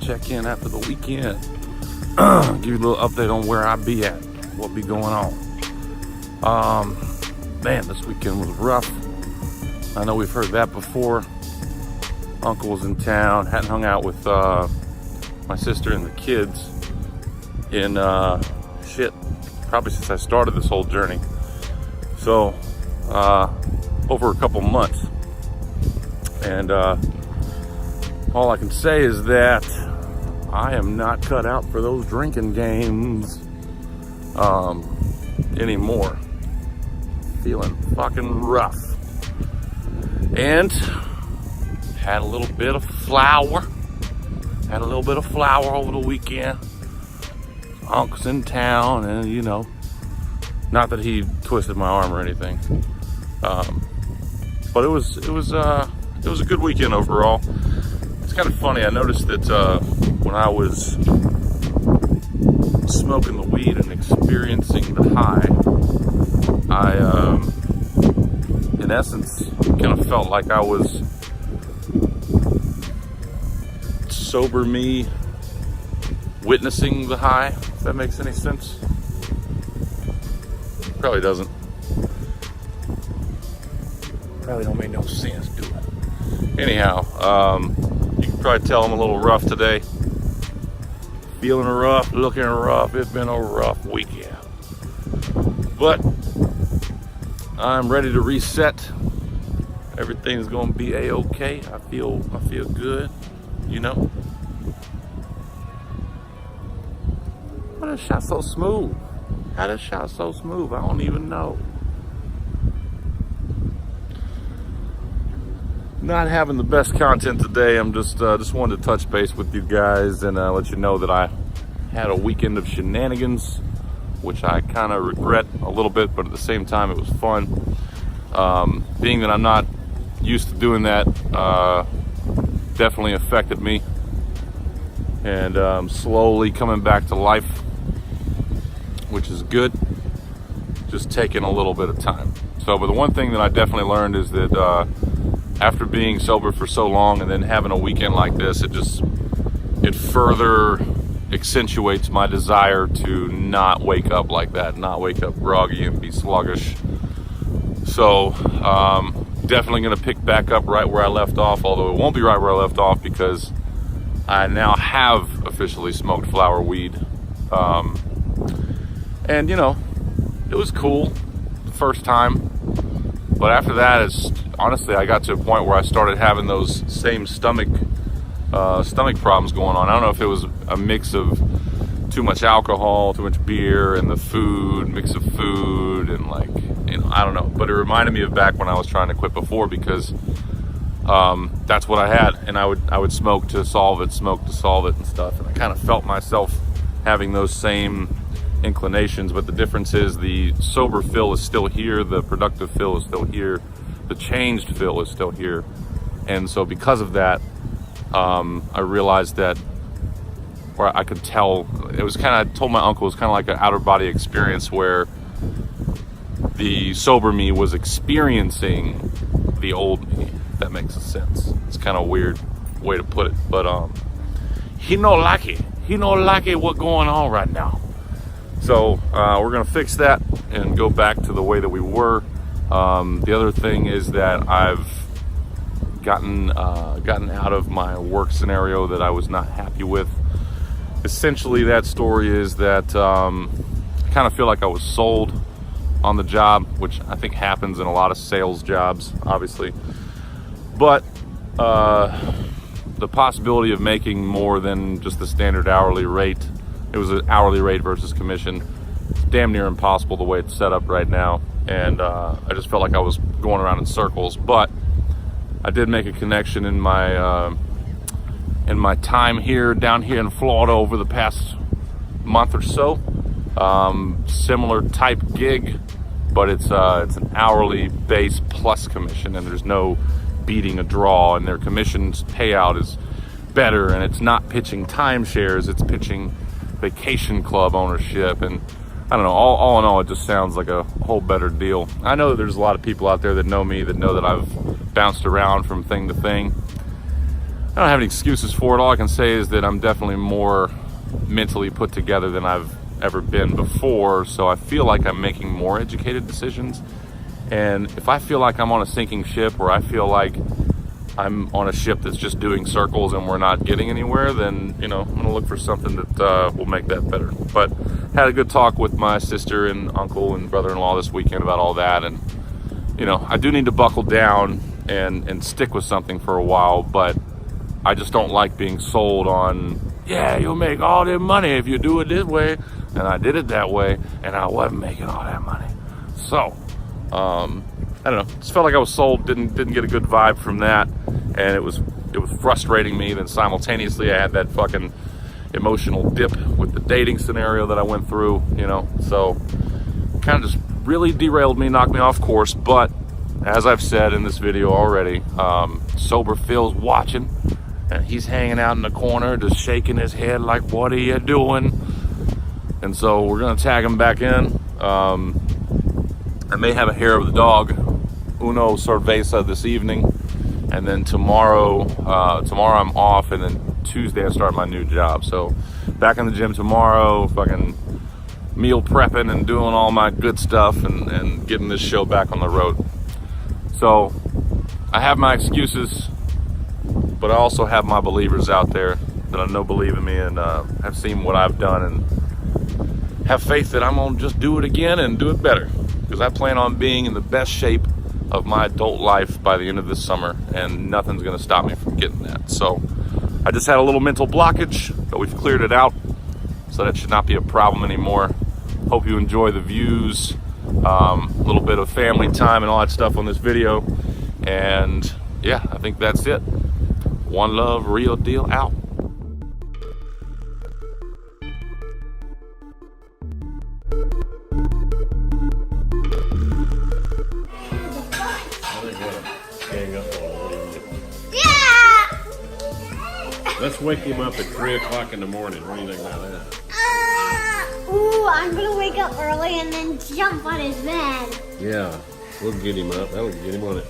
check in after the weekend. Give you a little update on where I be at, what be going on. Man, this weekend was rough. I know we've heard that before. Uncle was in town, hadn't hung out with my sister and the kids in probably since I started this whole journey. So over a couple months. And all I can say is that I am not cut out for those drinking games anymore. Feeling fucking rough. And had a little bit of flour. Over the weekend. Uncle's in town, and you know, not that he twisted my arm or anything, but it was a good weekend overall. It's kind of funny. I noticed that when I was smoking the weed and experiencing the high, I, in essence, kind of felt like I was sober me witnessing the high, if that makes any sense. Probably doesn't. Probably don't make no sense, do it? Anyhow, you can probably tell I'm a little rough today. Feeling rough, looking rough. It's been a rough weekend. But I'm ready to reset. Everything's gonna be a-okay. I feel good, you know. How that shot so smooth? How that shot so smooth? I don't even know. Not having the best content today. I'm just wanted to touch base with you guys and let you know that I had a weekend of shenanigans, which I kind of regret a little bit, but at the same time it was fun. Being that I'm not used to doing that, definitely affected me, and I'm slowly coming back to life, which is good. Just taking a little bit of time. So, but the one thing that I definitely learned is that after being sober for so long and then having a weekend like this, it further accentuates my desire to not wake up like that, not wake up groggy and be sluggish. So definitely going to pick back up right where I left off, although it won't be right where I left off because I now have officially smoked flower weed. And you know, it was cool the first time, but after that, honestly, I got to a point where I started having those same stomach problems going on. I don't know if it was a mix of too much alcohol, too much beer, and the food, mix of food, and like, you know, I don't know. But it reminded me of back when I was trying to quit before, because that's what I had, and I would smoke to solve it and stuff. And I kind of felt myself having those same inclinations, but the difference is the sober Phil is still here, the productive Phil is still here, the changed Phil is still here. And so because of that, I realized that, or I could tell, it was kind of, I told my uncle, it was kind of like an outer body experience where the sober me was experiencing the old me, if that makes sense. It's kind of a weird way to put it, but he no like it what going on right now. So we're gonna fix that and go back to the way that we were. The other thing is that I've gotten out of my work scenario that I was not happy with. Essentially, that story is that I kind of feel like I was sold on the job, which I think happens in a lot of sales jobs, obviously. But the possibility of making more than just the standard hourly rate, it was an hourly rate versus commission. It's damn near impossible the way it's set up right now. And I just felt like I was going around in circles. But I did make a connection in my time here, down here in Florida over the past month or so. Similar type gig, but it's an hourly base plus commission, and there's no beating a draw, and their commission's payout is better, and it's not pitching timeshares, it's pitching vacation club ownership. And I don't know, all in all, it just sounds like a whole better deal. I know that there's a lot of people out there that know me, that know that I've bounced around from thing to thing. I don't have any excuses for it. All I can say is that I'm definitely more mentally put together than I've ever been before, so I feel like I'm making more educated decisions. And if I feel like I'm on a sinking ship, or I feel like I'm on a ship that's just doing circles and we're not getting anywhere, then, you know, I'm gonna look for something that will make that better. But had a good talk with my sister and uncle and brother-in-law this weekend about all that, and, you know, I do need to buckle down and stick with something for a while, but I just don't like being sold on, yeah, you'll make all that money if you do it this way, and I did it that way, and I wasn't making all that money. So, I don't know, just felt like I was sold, didn't get a good vibe from that, and it was frustrating me. Then simultaneously I had that fucking emotional dip with the dating scenario that I went through, you know, so kind of just really derailed me, knocked me off course. But as I've said in this video already, sober Phil's watching, and he's hanging out in the corner just shaking his head like, what are you doing? And so we're gonna tag him back in. I may have a hair of the dog, uno cerveza this evening, and then tomorrow I'm off, and then Tuesday I start my new job. So back in the gym tomorrow, fucking meal prepping and doing all my good stuff, and getting this show back on the road. So I have my excuses, but I also have my believers out there that I know believe in me and have seen what I've done, and have faith that I'm gonna just do it again and do it better, because I plan on being in the best shape of my adult life by the end of this summer, and nothing's gonna stop me from getting that. So I just had a little mental blockage, but we've cleared it out, so that should not be a problem anymore. Hope you enjoy the views, a little bit of family time and all that stuff on this video. And yeah, I think that's it. One love, real deal, out. Let's wake him up at 3 o'clock in the morning. What do you think about that? I'm gonna wake up early and then jump on his bed. Yeah, we'll get him up. That'll get him on it.